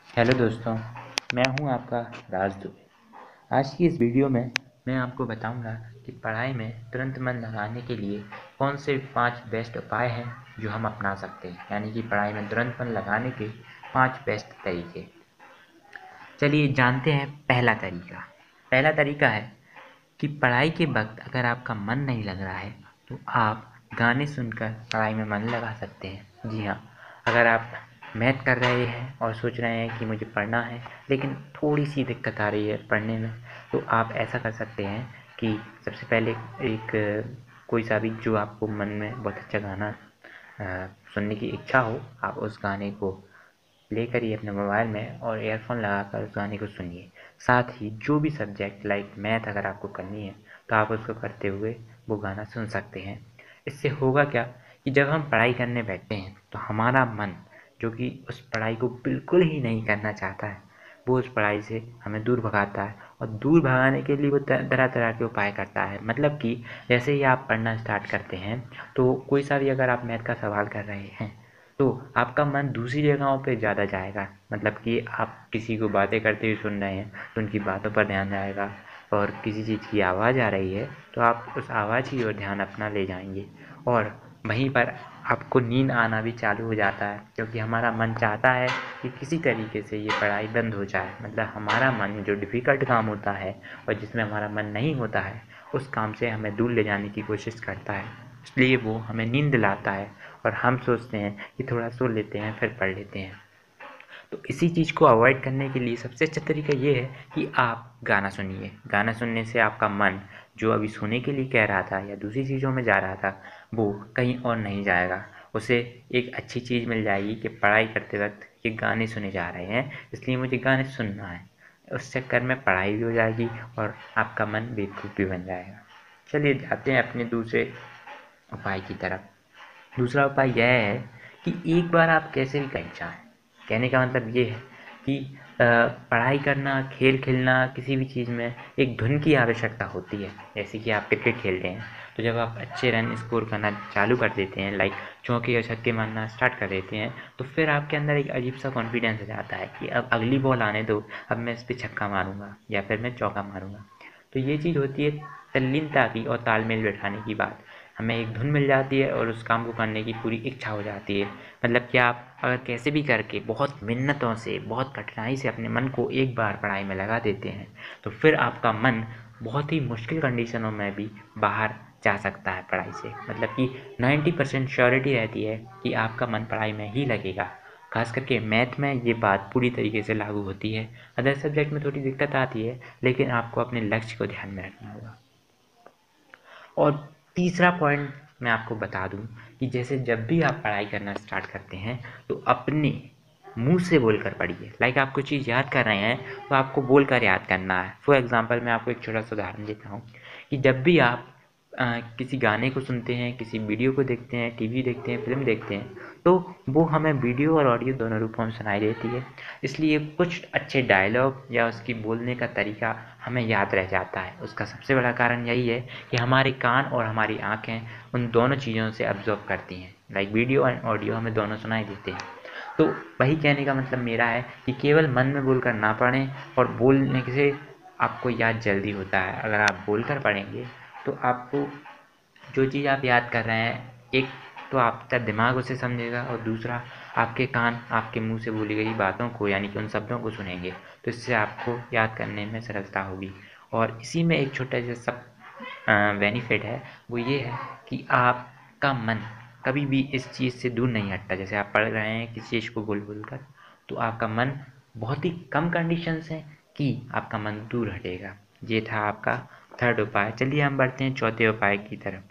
Hello दोस्तों, मैं हूं आपका राज दुबे। आज की इस वीडियो में मैं आपको बताऊंगा कि पढ़ाई में तुरंत मन लगाने के लिए कौन से 5 बेस्ट उपाय हैं जो हम अपना सकते हैं, यानी कि पढ़ाई में तुरंत मन लगाने के 5 बेस्ट तरीके। चलिए जानते हैं पहला तरीका है कि पढ़ाई के वक्त अगर आपका मन नहीं लग रहा है तो आप गाने सुनकर पढ़ाई में मन लगा सकते हैं। जी हाँ, अगर आप मैथ कर रहे हैं और सोच रहे हैं कि मुझे पढ़ना है लेकिन थोड़ी सी दिक्कत आ रही है पढ़ने में, तो आप ऐसा कर सकते हैं कि सबसे पहले एक कोई सा भी जो आपको मन में बहुत अच्छा गाना सुनने की इच्छा हो, आप उस गाने को प्ले करिए अपने मोबाइल में और ईयरफोन लगाकर उस गाने को सुनिए। साथ ही जो भी सब्जेक्ट लाइक मैथ अगर आपको करनी है तो आप उसको करते हुए वो गाना सुन सकते हैं। इससे होगा क्या कि जब हम पढ़ाई करने बैठते हैं तो हमारा मन, जो कि उस पढ़ाई को बिल्कुल ही नहीं करना चाहता है, वो उस पढ़ाई से हमें दूर भगाता है और दूर भगाने के लिए वो तरह तरह के उपाय करता है। मतलब कि जैसे ही आप पढ़ना स्टार्ट करते हैं तो कोई सा भी अगर आप मैथ का सवाल कर रहे हैं तो आपका मन दूसरी जगहों पे ज़्यादा जाएगा। मतलब कि आप किसी को बातें करते हुए सुन रहे हैं तो उनकी बातों पर ध्यान जाएगा, और किसी चीज़ की आवाज़ आ रही है तो आप उस आवाज़ की ओर ध्यान अपना ले जाएंगे और वहीं पर आपको नींद आना भी चालू हो जाता है, क्योंकि हमारा मन चाहता है कि किसी तरीके से ये पढ़ाई बंद हो जाए। मतलब हमारा मन जो डिफ़िकल्ट काम होता है और जिसमें हमारा मन नहीं होता है, उस काम से हमें दूर ले जाने की कोशिश करता है, इसलिए वो हमें नींद दिलाता है और हम सोचते हैं कि थोड़ा सो लेते हैं फिर पढ़ लेते हैं। तो इसी चीज़ को अवॉइड करने के लिए सबसे अच्छा तरीका ये है कि आप गाना सुनिए। गाना सुनने से आपका मन जो अभी सोने के लिए कह रहा था या दूसरी चीज़ों में जा रहा था, वो कहीं और नहीं जाएगा। उसे एक अच्छी चीज़ मिल जाएगी कि पढ़ाई करते वक्त ये गाने सुने जा रहे हैं, इसलिए मुझे गाने सुनना है। उस चक्कर में पढ़ाई भी हो जाएगी और आपका मन बेवकूफ़ भी बन जाएगा। चलिए जाते हैं अपने दूसरे उपाय की तरफ। दूसरा उपाय यह है कि एक बार आप कैसे भी कहीं जाएँ। कहने का मतलब ये है कि पढ़ाई करना, खेल खेलना, किसी भी चीज़ में एक धुन की आवश्यकता होती है। जैसे कि आप क्रिकेट खेल रहे हैं तो जब आप अच्छे रन स्कोर करना चालू कर देते हैं, लाइक चौके और छक्के मारना स्टार्ट कर देते हैं, तो फिर आपके अंदर एक अजीब सा कॉन्फिडेंस आ जाता है कि अब अगली बॉल आने दो, अब मैं इस पे छक्का मारूंगा या फिर मैं चौका मारूंगा। तो ये चीज़ होती है तल्लीनता की और तालमेल बैठाने की बात। हमें एक धुन मिल जाती है और उस काम को करने की पूरी इच्छा हो जाती है। मतलब कि आप अगर कैसे भी करके बहुत मिन्नतों से, बहुत कठिनाई से अपने मन को एक बार पढ़ाई में लगा देते हैं, तो फिर आपका मन बहुत ही मुश्किल कंडीशनों में भी बाहर जा सकता है पढ़ाई से। मतलब कि 90% श्योरिटी रहती है कि आपका मन पढ़ाई में ही लगेगा। खास करके मैथ में ये बात पूरी तरीके से लागू होती है। अदर सब्जेक्ट में थोड़ी दिक्कत आती है, लेकिन आपको अपने लक्ष्य को ध्यान में रखना होगा। और तीसरा पॉइंट मैं आपको बता दूं कि जैसे जब भी आप पढ़ाई करना स्टार्ट करते हैं तो अपने मुंह से बोलकर पढ़िए। लाइक आप कुछ चीज़ याद कर रहे हैं तो आपको बोलकर याद करना है। फॉर एग्जांपल मैं आपको एक छोटा सा उदाहरण देता हूँ कि जब भी आप किसी गाने को सुनते हैं, किसी वीडियो को देखते हैं, टीवी देखते हैं, फिल्म देखते हैं, तो वो हमें वीडियो और ऑडियो दोनों रूपों में सुनाई देती है। इसलिए कुछ अच्छे डायलॉग या उसकी बोलने का तरीका हमें याद रह जाता है। उसका सबसे बड़ा कारण यही है कि हमारे कान और हमारी आँखें उन दोनों चीज़ों से अब्ज़ॉर्ब करती हैं। लाइक वीडियो एंड ऑडियो हमें दोनों सुनाई देते हैं। तो वही कहने का मतलब मेरा है कि केवल मन में बोलकर ना पढ़ें, और बोलने से आपको याद जल्दी होता है। अगर आप बोलकर पढ़ेंगे तो आपको जो चीज़ आप याद कर रहे हैं, एक तो आपका दिमाग उसे समझेगा और दूसरा आपके कान आपके मुंह से बोली गई बातों को, यानी कि उन शब्दों को सुनेंगे, तो इससे आपको याद करने में सरलता होगी। और इसी में एक छोटा सा बेनिफिट है, वो ये है कि आपका मन कभी भी इस चीज़ से दूर नहीं हटता। जैसे आप पढ़ रहे हैं किसी चीज़ को बोल बोल कर, तो आपका मन बहुत ही कम कंडीशंस हैं कि आपका मन दूर हटेगा। ये था आपका थर्ड उपाय। चलिए हम बढ़ते हैं चौथे उपाय की तरफ।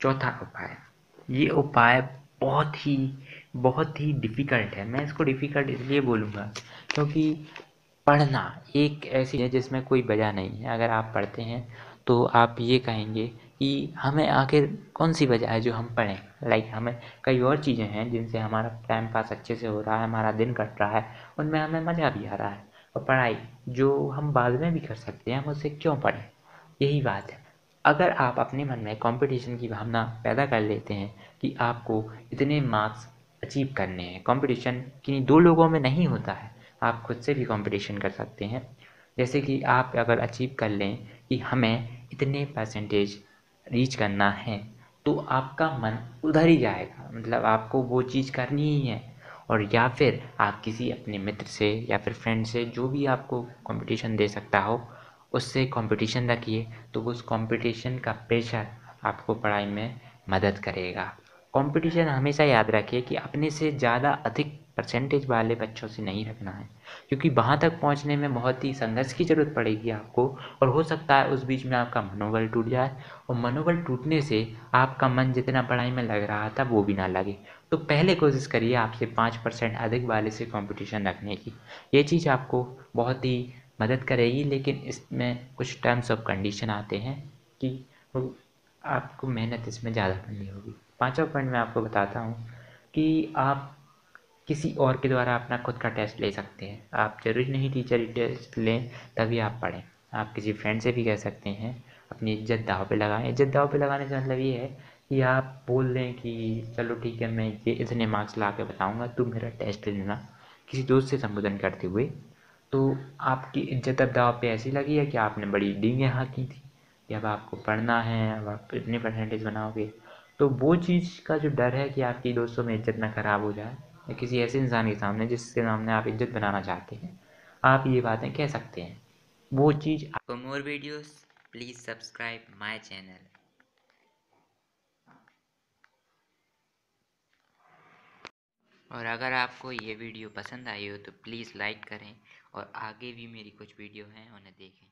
चौथा उपाय, ये उपाय बहुत ही डिफ़िकल्ट है। मैं इसको डिफ़िकल्ट इसलिए बोलूँगा क्योंकि पढ़ना एक ऐसी है जिसमें कोई वजह नहीं है। अगर आप पढ़ते हैं तो आप ये कहेंगे कि हमें आखिर कौन सी वजह है जो हम पढ़ें। लाइक हमें कई और चीज़ें हैं जिनसे हमारा टाइम पास अच्छे से हो रहा है, हमारा दिन कट रहा है, उनमें हमें मज़ा भी आ रहा है। और पढ़ाई जो हम बाद में भी कर सकते हैं, हम उससे क्यों पढ़ें, यही बात है। अगर आप अपने मन में कंपटीशन की भावना पैदा कर लेते हैं कि आपको इतने मार्क्स अचीव करने हैं। कंपटीशन किन्हीं दो लोगों में नहीं होता है, आप खुद से भी कंपटीशन कर सकते हैं। जैसे कि आप अगर अचीव कर लें कि हमें इतने परसेंटेज रीच करना है, तो आपका मन उधर ही जाएगा, मतलब आपको वो चीज़ करनी ही है। और या फिर आप किसी अपने मित्र से या फिर फ्रेंड से, जो भी आपको कंपटीशन दे सकता हो, उससे कंपटीशन रखिए, तो उस कंपटीशन का प्रेशर आपको पढ़ाई में मदद करेगा। कंपटीशन हमेशा याद रखिए कि अपने से ज़्यादा अधिक परसेंटेज वाले बच्चों से नहीं रखना है, क्योंकि वहाँ तक पहुँचने में बहुत ही संघर्ष की ज़रूरत पड़ेगी आपको, और हो सकता है उस बीच में आपका मनोबल टूट जाए, और मनोबल टूटने से आपका मन जितना पढ़ाई में लग रहा था वो भी ना लगे। तो पहले कोशिश करिए आपसे 5% अधिक वाले से कंपटीशन रखने की। ये चीज़ आपको बहुत ही मदद करेगी, लेकिन इसमें कुछ टर्म्स ऑफ कंडीशन आते हैं कि वो आपको मेहनत इसमें ज़्यादा करनी होगी। पाँचवा पॉइंट मैं आपको बताता हूँ कि आप किसी और के द्वारा अपना खुद का टेस्ट ले सकते हैं। आप ज़रूरी नहीं टीचर टेस्ट लें तभी आप पढ़ें, आप किसी फ्रेंड से भी कह सकते हैं। अपनी इज्जत दाँव पे लगाएं। इज्जत दाँव पे लगाने से मतलब ये है कि आप बोल दें कि चलो ठीक है, मैं ये इतने मार्क्स ला के बताऊँगा, तू मेरा टेस्ट लेना, किसी दोस्त से संबोधन करते हुए। तो आपकी इज्जत अब दाँव पे ऐसी लगी है कि आपने बड़ी डींगें हाँकी थी कि अब आपको पढ़ना है, अब आप इतने परसेंटेज बनाओगे। तो वो चीज़ का जो डर है कि आपकी दोस्तों में इज्जत ना ख़राब हो जाए, या किसी ऐसे इंसान के सामने जिसके सामने आप इज्जत बनाना चाहते हैं, आप ये बातें कह सकते हैं। वो चीज़। For more videos, please subscribe my channel. और अगर आपको ये वीडियो पसंद आई हो तो प्लीज़ लाइक करें, और आगे भी मेरी कुछ वीडियो हैं उन्हें देखें।